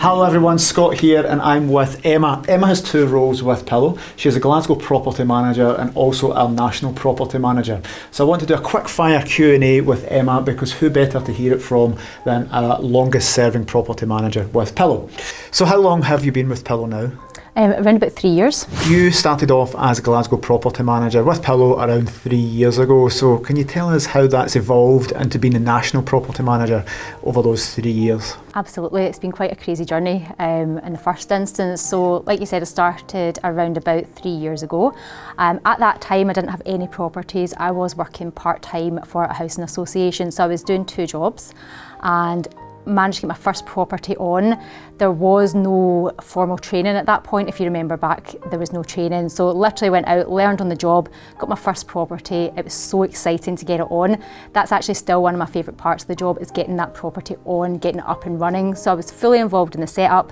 Hello everyone, Scott here and I'm with Emma. Emma has two roles with Pillow. She's a Glasgow property manager and also our national property manager. So I want to do a quick fire Q&A with Emma because who better to hear it from than our longest serving property manager with Pillow. So how long have you been with Pillow now? Around about 3 years. You started off as Glasgow property manager with Pillow around 3 years ago. So can you tell us how that's evolved into being a national property manager over those 3 years? Absolutely, it's been quite a crazy journey in the first instance. So like you said, I started around about 3 years ago. At that time I didn't have any properties. I was working part-time for a housing association, so I was doing two jobs and managed to get my first property on. There was no formal training at that point. If you remember back, there was no training. So literally went out, learned on the job, got my first property. It was so exciting to get it on. That's actually still one of my favourite parts of the job, is getting that property on, getting it up and running. So I was fully involved in the setup.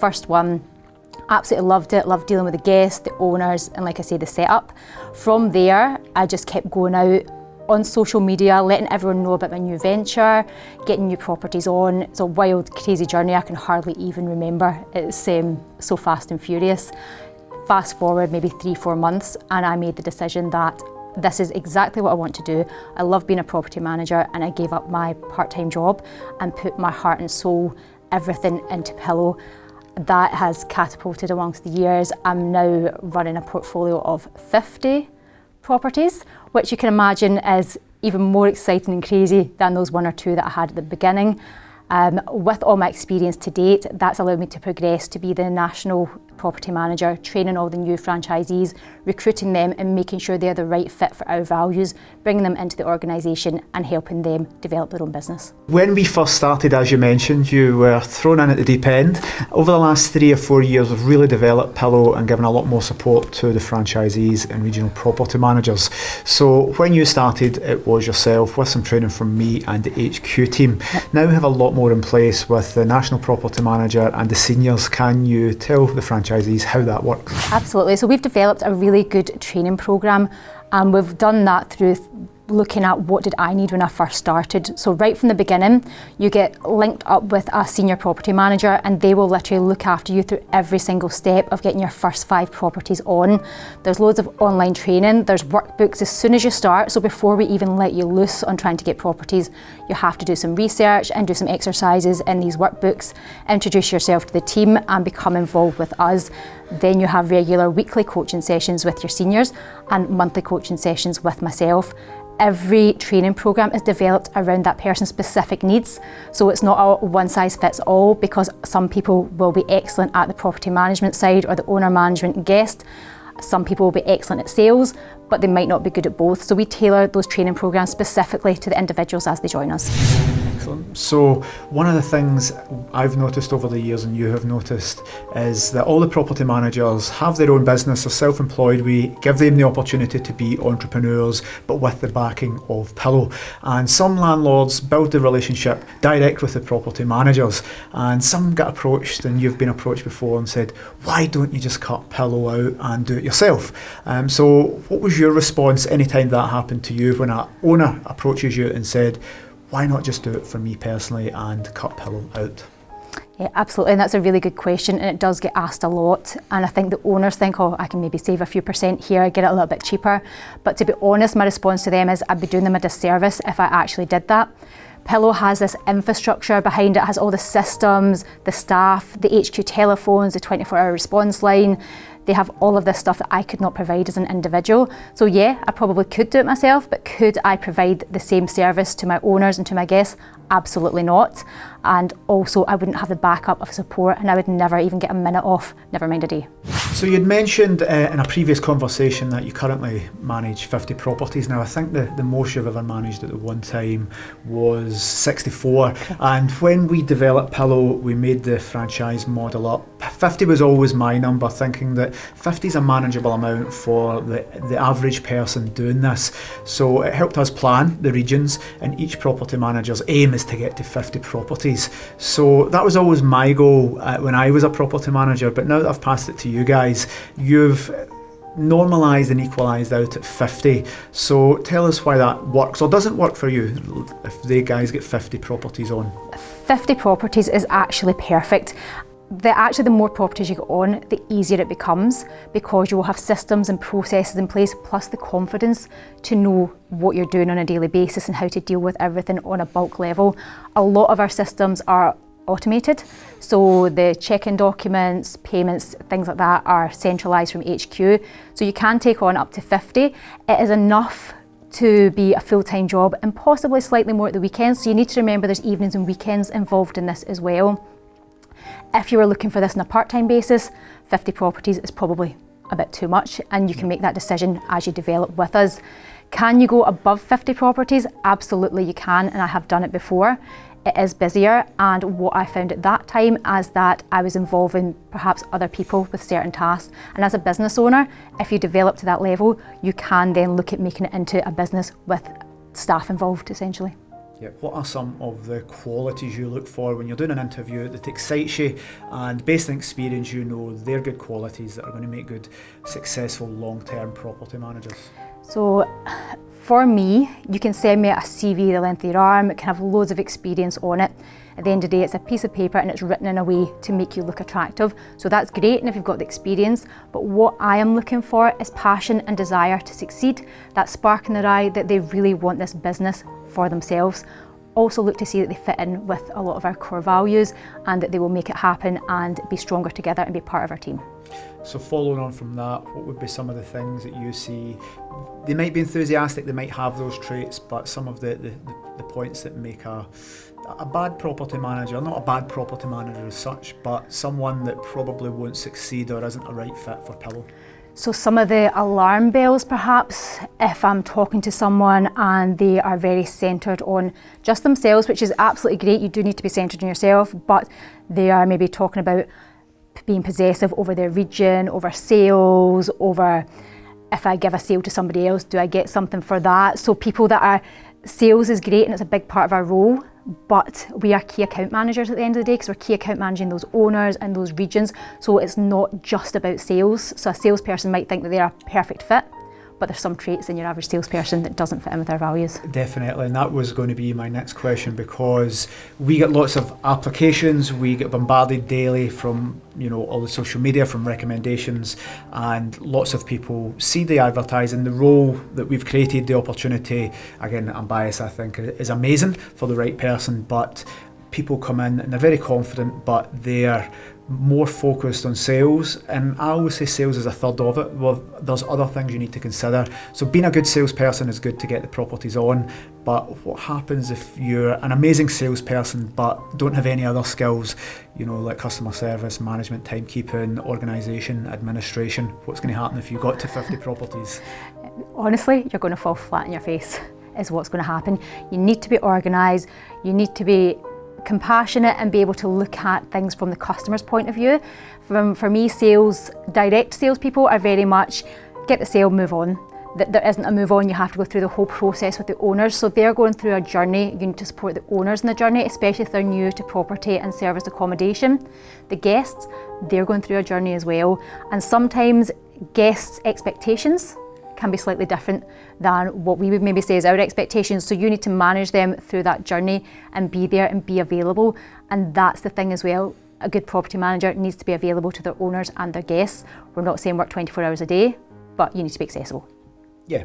First one, absolutely loved it, loved dealing with the guests, the owners, and like I say, the setup. From there, I just kept going out on social media, letting everyone know about my new venture, getting new properties on. It's a wild, crazy journey. I can hardly even remember. It's so fast and furious. Fast forward maybe 3-4 months and I made the decision that this is exactly what I want to do. I love being a property manager and I gave up my part-time job and put my heart and soul, everything into Pillow. That has catapulted amongst the years. I'm now running a portfolio of 50 properties, which you can imagine is even more exciting and crazy than those one or two that I had at the beginning. With all my experience to date, that's allowed me to progress to be the national property manager, training all the new franchisees, recruiting them and making sure they're the right fit for our values, bringing them into the organisation and helping them develop their own business. When we first started, as you mentioned, you were thrown in at the deep end. Over the last 3 or 4 years, we've really developed Pillow and given a lot more support to the franchisees and regional property managers. So when you started, it was yourself with some training from me and the HQ team. Now we have a lot more in place with the national property manager and the seniors. Can you tell the franchisees how that works? Absolutely. So we've developed a really good training programme and we've done that through looking at what did I need when I first started. So right from the beginning, you get linked up with a senior property manager and they will literally look after you through every single step of getting your first 5 properties on. There's loads of online training, there's workbooks as soon as you start. So before we even let you loose on trying to get properties, you have to do some research and do some exercises in these workbooks, introduce yourself to the team and become involved with us. Then you have regular weekly coaching sessions with your seniors and monthly coaching sessions with myself. Every training programme is developed around that person's specific needs. So it's not a one size fits all, because some people will be excellent at the property management side or the owner management and guest. Some people will be excellent at sales, but they might not be good at both. So we tailor those training programmes specifically to the individuals as they join us. Excellent. So one of the things I've noticed over the years and you have noticed is that all the property managers have their own business, are self-employed. We give them the opportunity to be entrepreneurs, but with the backing of Pillow. And some landlords build the relationship direct with the property managers, and some get approached, and you've been approached before and said, why don't you just cut Pillow out and do it yourself? So what was your response anytime that happened to you when an owner approaches you and said, why not just do it for me personally and cut Pillow out? Yeah, absolutely, and that's a really good question and it does get asked a lot, and I think the owners think, oh, I can maybe save a few percent here, get it a little bit cheaper, but to be honest, my response to them is I'd be doing them a disservice if I actually did that. Pillow has this infrastructure behind it, has all the systems, the staff, the HQ telephones, the 24-hour response line. They have all of this stuff that I could not provide as an individual. So yeah, I probably could do it myself, but could I provide the same service to my owners and to my guests? Absolutely not. And also I wouldn't have the backup of support and I would never even get a minute off, never mind a day. So you'd mentioned in a previous conversation that you currently manage 50 properties. Now I think the most you've ever managed at the one time was 64. And when we developed Pillow, we made the franchise model up. 50 was always my number, thinking that 50 is a manageable amount for the average person doing this. So it helped us plan the regions, and each property manager's aim is to get to 50 properties. So that was always my goal when I was a property manager, but now that I've passed it to you guys, you've normalised and equalised out at 50. So tell us why that works or doesn't work for you if the guys get 50 properties on. 50 properties is actually perfect. Actually the more properties you get on, the easier it becomes, because you will have systems and processes in place, plus the confidence to know what you're doing on a daily basis and how to deal with everything on a bulk level. A lot of our systems are automated, so the check-in documents, payments, things like that are centralised from HQ, so you can take on up to 50. It is enough to be a full-time job, and possibly slightly more at the weekends, so you need to remember there's evenings and weekends involved in this as well. If you were looking for this on a part-time basis, 50 properties is probably a bit too much, and you can make that decision as you develop with us. Can you go above 50 properties? Absolutely you can, and I have done it before. It is busier, and what I found at that time is that I was involving perhaps other people with certain tasks, and as a business owner, if you develop to that level, you can then look at making it into a business with staff involved essentially. Yeah, what are some of the qualities you look for when you're doing an interview that excites you, and based on experience you know they're good qualities that are going to make good, successful, long-term property managers? So for me, you can send me a CV the length of your arm, it can have loads of experience on it. At the end of the day, it's a piece of paper and it's written in a way to make you look attractive. So that's great, and if you've got the experience, but what I am looking for is passion and desire to succeed, that spark in their eye that they really want this business for themselves. Also look to see that they fit in with a lot of our core values and that they will make it happen and be stronger together and be part of our team. So following on from that, what would be some of the things that you see? They might be enthusiastic, they might have those traits, but some of the points that make a bad property manager, not a bad property manager as such, but someone that probably won't succeed or isn't a right fit for Pillow. So some of the alarm bells perhaps, if I'm talking to someone and they are very centred on just themselves, which is absolutely great, you do need to be centred on yourself, but they are maybe talking about being possessive over their region, over sales, over if I give a sale to somebody else, do I get something for that? So people that are, sales is great and it's a big part of our role, but we are key account managers at the end of the day because we're key account managing those owners and those regions. So it's not just about sales. So a salesperson might think that they're a perfect fit, but there's some traits in your average salesperson that doesn't fit in with our values. Definitely, and that was going to be my next question, because we get lots of applications, we get bombarded daily from all the social media, from recommendations, and lots of people see the advertising. The role that we've created, the opportunity, again I'm biased, I think is amazing for the right person, but people come in and they're very confident, but they're more focused on sales, and I always say sales is a third of it. Well, there's other things you need to consider. So being a good salesperson is good to get the properties on, but what happens if you're an amazing salesperson but don't have any other skills, like customer service, management, timekeeping, organisation, administration? What's going to happen if you got to 50 properties? Honestly, you're going to fall flat on your face is what's going to happen. You need to be organised, you need to be compassionate and be able to look at things from the customer's point of view. For me, direct salespeople are very much get the sale, move on. There isn't a move on, you have to go through the whole process with the owners. So they're going through a journey, you need to support the owners in the journey, especially if they're new to property and service accommodation. The guests, they're going through a journey as well. And sometimes guests' expectations can be slightly different than what we would maybe say is our expectations. So you need to manage them through that journey and be there and be available. And that's the thing as well. A good property manager needs to be available to their owners and their guests. We're not saying work 24 hours a day, but you need to be accessible. Yeah.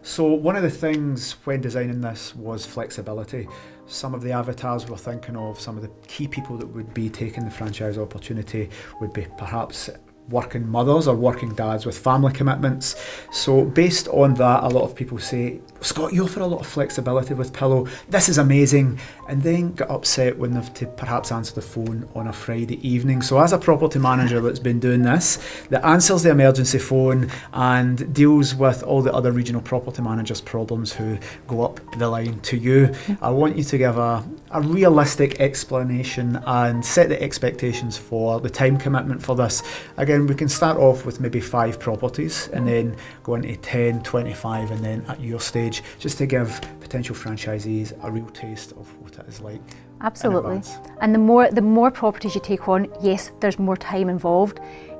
So one of the things when designing this was flexibility. Some of the avatars we're thinking of, some of the key people that would be taking the franchise opportunity would be perhaps working mothers or working dads with family commitments. So based on that, a lot of people say, Scott, you offer a lot of flexibility with Pillow, this is amazing, and then get upset when they've to perhaps answer the phone on a Friday evening. So as a property manager that's been doing this, that answers the emergency phone and deals with all the other regional property managers' problems who go up the line to you, I want you to give a realistic explanation and set the expectations for the time commitment for this. Again, we can start off with maybe 5 properties and then go into 10, 25, and then at your stage, just to give potential franchisees a real taste of what it is like. Absolutely. And the more properties you take on, yes, there's more time involved.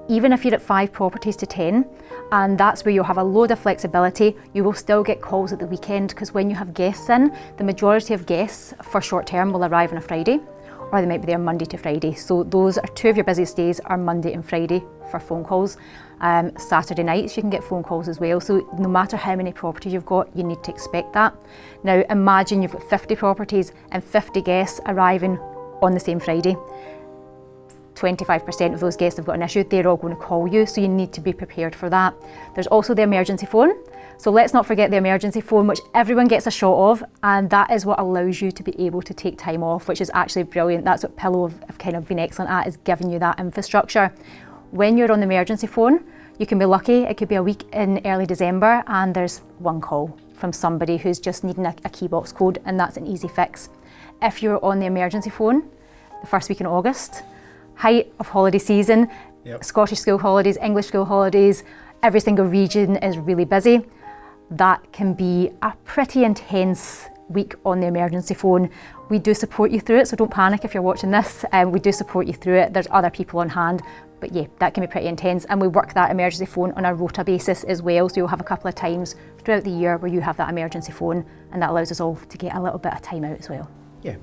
Even if you're at 5 properties to 10, and that's where you'll have a load of flexibility, you will still get calls at the weekend, because when you have guests in, the majority of guests for short term will arrive on a Friday or they might be there Monday to Friday. So those are two of your busiest days, are Monday and Friday for phone calls. Saturday nights you can get phone calls as well. So no matter how many properties you've got, you need to expect that. Now imagine you've got 50 properties and 50 guests arriving on the same Friday. 25% of those guests have got an issue, they're all going to call you, so you need to be prepared for that. There's also the emergency phone. So let's not forget the emergency phone, which everyone gets a shot of, and that is what allows you to be able to take time off, which is actually brilliant. That's what Pillow have kind of been excellent at, is giving you that infrastructure. When you're on the emergency phone, you can be lucky, it could be a week in early December and there's one call from somebody who's just needing a key box code, and that's an easy fix. If you're on the emergency phone, the first week in August, height of holiday season, Scottish school holidays, English school holidays, every single region is really busy. That can be a pretty intense week on the emergency phone. We do support you through it, so don't panic if you're watching this. We do support you through it. There's other people on hand, but yeah, that can be pretty intense. And we work that emergency phone on a rota basis as well, so you'll have a couple of times throughout the year where you have that emergency phone, and that allows us all to get a little bit of time out as well. Yeah.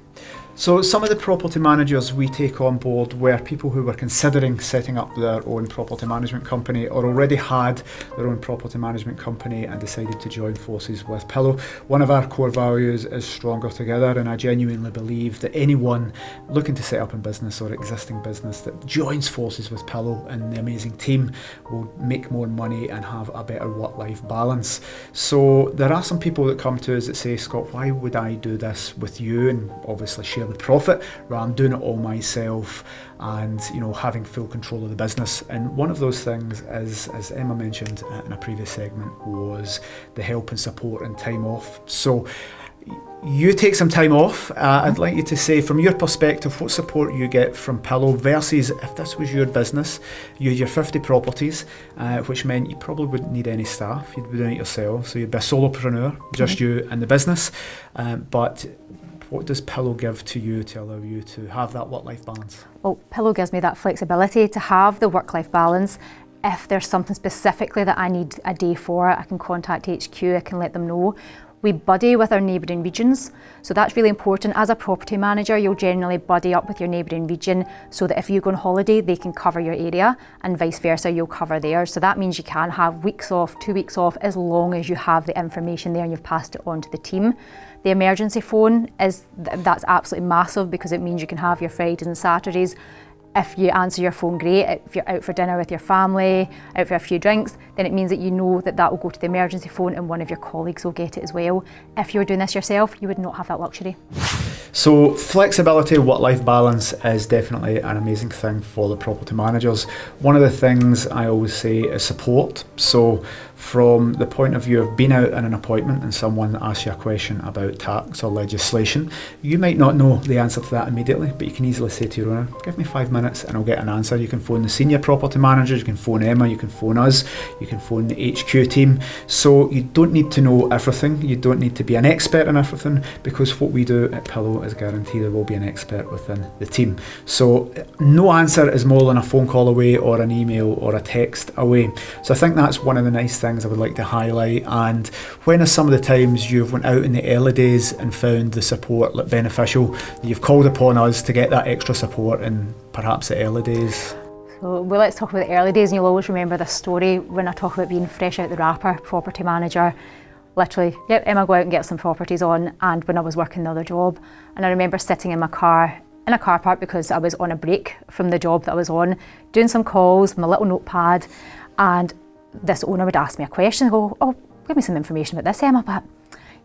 So some of the property managers we take on board were people who were considering setting up their own property management company, or already had their own property management company and decided to join forces with Pillow. One of our core values is stronger together, and I genuinely believe that anyone looking to set up a business or existing business that joins forces with Pillow and the amazing team will make more money and have a better work-life balance. So there are some people that come to us that say, Scott, why would I do this with you and obviously share the profit rather than doing it all myself and, you know, having full control of the business? And one of those things is, as Emma mentioned in a previous segment, was the help and support and time off. So you take some time off. I'd like you to say, from your perspective, what support you get from Pillow versus if this was your business, you had your 50 properties, which meant you probably wouldn't need any staff, you'd be doing it yourself, so you'd be a solopreneur, just you and the business. But what does Pillow give to you to allow you to have that work-life balance? Well, Pillow gives me that flexibility to have the work-life balance. If there's something specifically that I need a day for, I can contact HQ, I can let them know. We buddy with our neighbouring regions, so that's really important. As a property manager, you'll generally buddy up with your neighbouring region so that if you go on holiday, they can cover your area, and vice versa, you'll cover theirs. So that means you can have weeks off, 2 weeks off, as long as you have the information there and you've passed it on to the team. The emergency phone that's absolutely massive, because it means you can have your Fridays and Saturdays. If you answer your phone, great. If you're out for dinner with your family, out for a few drinks, then it means that you know that that will go to the emergency phone and one of your colleagues will get it as well. If you were doing this yourself, you would not have that luxury. So flexibility, work-life balance is definitely an amazing thing for the property managers. One of the things I always say is support. So from the point of view of being out in an appointment and someone asks you a question about tax or legislation, you might not know the answer to that immediately, but you can easily say to your owner, give me 5 minutes and I'll get an answer. You can phone the senior property managers, you can phone Emma, you can phone us, you can phone the HQ team. So you don't need to know everything, you don't need to be an expert in everything, because what we do at Pillow is guarantee there will be an expert within the team. So no answer is more than a phone call away or an email or a text away. So I think that's one of the nice things I would like to highlight. And when are some of the times you've went out in the early days and found the support beneficial, you've called upon us to get that extra support in perhaps the early days? So well, let's talk about the early days, and you'll always remember this story when I talk about being fresh out the wrapper, property manager. Literally, yep, Emma, go out and get some properties on. And when I was working the other job, and I remember sitting in my car in a car park because I was on a break from the job that I was on, doing some calls, my little notepad, and this owner would ask me a question. I go, oh, give me some information about this, Emma. But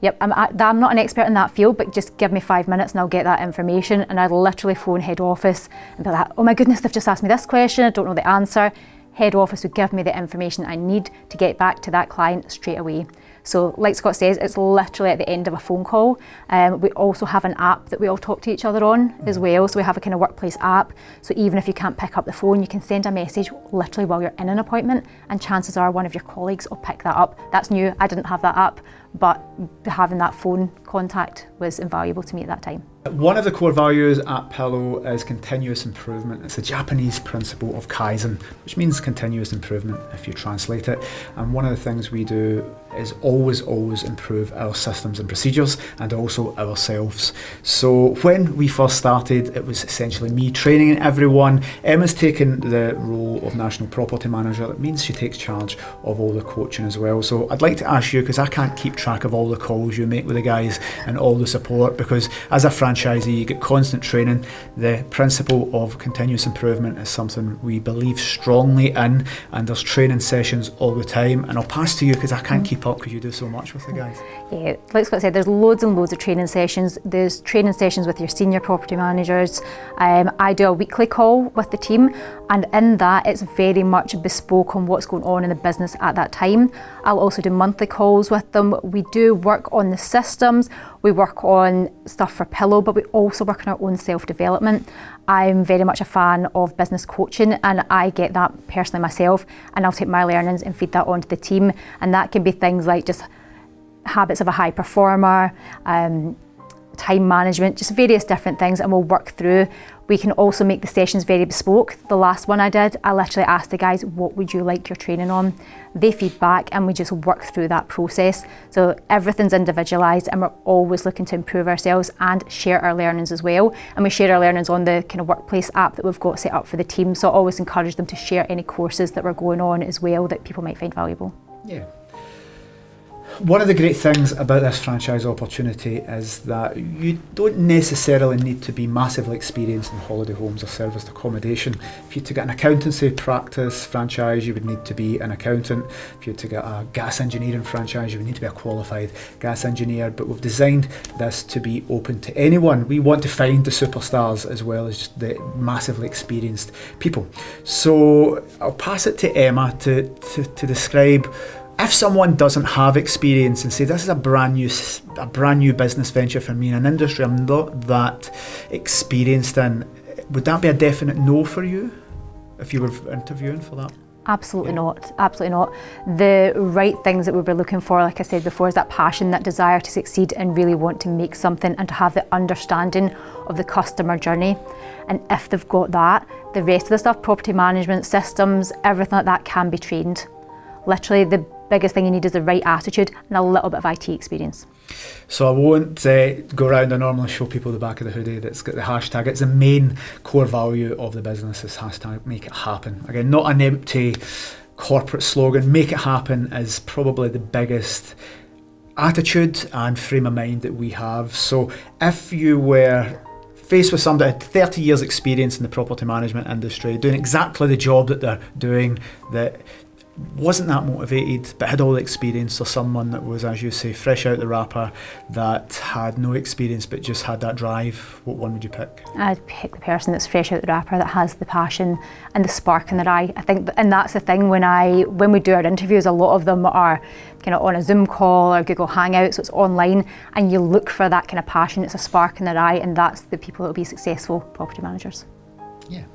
yep, I'm not an expert in that field, but just give me 5 minutes and I'll get that information. And I'd literally phone head office and be like, oh my goodness, they've just asked me this question, I don't know the answer. Head office would give me the information I need to get back to that client straight away. So like Scott says, it's literally at the end of a phone call. We also have an app that we all talk to each other on as well. So we have a kind of workplace app. So even if you can't pick up the phone, you can send a message literally while you're in an appointment, and chances are one of your colleagues will pick that up. That's new, I didn't have that app but having that phone contact was invaluable to me at that time. One of the core values at Pillow is continuous improvement. It's a Japanese principle of Kaizen, which means continuous improvement if you translate it. And one of the things we do is always improve our systems and procedures and also ourselves. So when we first started, it was essentially me training everyone. Emma's taken the role of National Property Manager. That means she takes charge of all the coaching as well. So I'd like to ask you, because I can't keep track of all the calls you make with the guys and all the support, because as a franchisee, you get constant training. The principle of continuous improvement is something we believe strongly in, and there's training sessions all the time. And I'll pass to you because I can't keep up because you do so much with the guys. Yeah, like Scott said, there's loads and loads of training sessions. There's training sessions with your senior property managers. I do a weekly call with the team, and in that it's very much bespoke on what's going on in the business at that time. I'll also do monthly calls with them. We do work on the systems, we work on stuff for Pillow, but we also work on our own self-development. I'm very much a fan of business coaching, and I get that personally myself, and I'll take my learnings and feed that onto the team. And that can be things like just habits of a high performer, time management, just various different things, and we'll work through. We can also make the sessions very bespoke. The last one I did, I literally asked the guys, what would you like your training on? They feed back and we just work through that process. So everything's individualised, and we're always looking to improve ourselves and share our learnings as well. And we share our learnings on the kind of workplace app that we've got set up for the team. So I always encourage them to share any courses that we're going on as well that people might find valuable. Yeah. One of the great things about this franchise opportunity is that you don't necessarily need to be massively experienced in holiday homes or serviced accommodation. If you to get an accountancy practice franchise, you would need to be an accountant. If you to get a gas engineering franchise, you would need to be a qualified gas engineer. But we've designed this to be open to anyone. We want to find the superstars as well as just the massively experienced people. So I'll pass it to Emma to describe, if someone doesn't have experience and say this is a brand new business venture for me in an industry I'm not that experienced in, would that be a definite no for you if you were interviewing for that? Absolutely not, absolutely not. The right things that we were looking for, like I said before, is that passion, that desire to succeed and really want to make something and to have the understanding of the customer journey. And if they've got that, the rest of the stuff, property management, systems, everything like that can be trained. Literally the biggest thing you need is the right attitude and a little bit of IT experience. So I won't go around and normally show people the back of the hoodie that's got the hashtag. It's the main core value of the business, is hashtag make it happen. Again, not an empty corporate slogan. Make it happen is probably the biggest attitude and frame of mind that we have. So if you were faced with somebody with 30 years experience in the property management industry, doing exactly the job that they're doing, that wasn't that motivated but had all the experience, or someone that was, as you say, fresh out the wrapper, that had no experience but just had that drive, what one would you pick? I'd pick the person that's fresh out the wrapper, that has the passion and the spark in their eye. I think, and that's the thing, when we do our interviews, a lot of them are kind of on a Zoom call or Google Hangout, so it's online, and you look for that kind of passion, it's a spark in their eye, and that's the people that will be successful property managers. Yeah.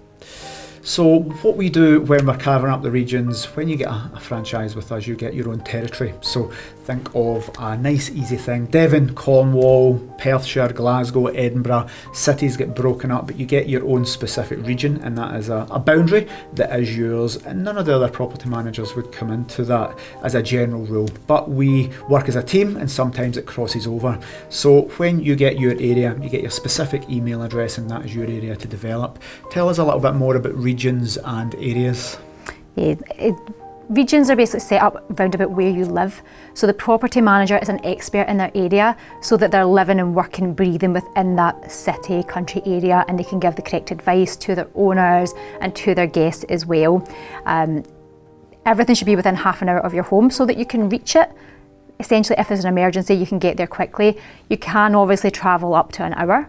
So what we do when we're carving up the regions, when you get a franchise with us, you get your own territory. So think of a nice easy thing. Devon, Cornwall, Perthshire, Glasgow, Edinburgh, cities get broken up, but you get your own specific region, and that is a boundary that is yours, and none of the other property managers would come into that as a general rule. But we work as a team, and sometimes it crosses over. So when you get your area, you get your specific email address, and that is your area to develop. Tell us a little bit more about regions and areas. Yeah, regions are basically set up round about where you live. So the property manager is an expert in their area, so that they're living and working, breathing within that city, country area, and they can give the correct advice to their owners and to their guests as well. Everything should be within half an hour of your home so that you can reach it. Essentially, if there's an emergency, you can get there quickly. You can obviously travel up to an hour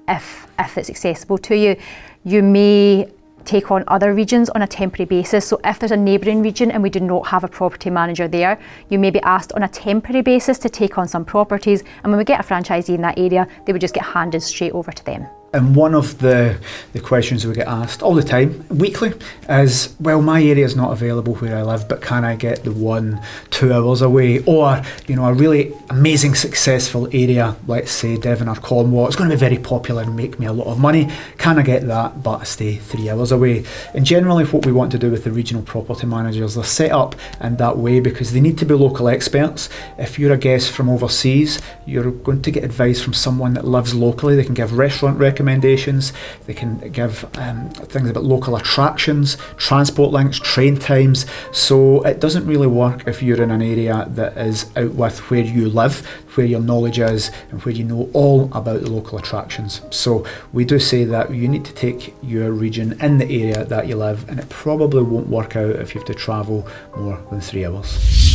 if it's accessible to you. You may take on other regions on a temporary basis. So if there's a neighbouring region and we do not have a property manager there, you may be asked on a temporary basis to take on some properties, and when we get a franchisee in that area, they would just get handed straight over to them. And one of the questions we get asked all the time, weekly, is, well, my area is not available where I live, but can I get the 1-2 hours away? Or, you know, a really amazing, successful area, let's say Devon or Cornwall, it's going to be very popular and make me a lot of money. Can I get that, but I stay 3 hours away? And generally what we want to do with the regional property managers, they're set up in that way because they need to be local experts. If you're a guest from overseas, you're going to get advice from someone that lives locally. They can give restaurant recommendations, they can give things about local attractions, transport links, train times. So it doesn't really work if you're in an area that is out with where you live, where your knowledge is, and where you know all about the local attractions. So we do say that you need to take your region in the area that you live, and it probably won't work out if you have to travel more than 3 hours.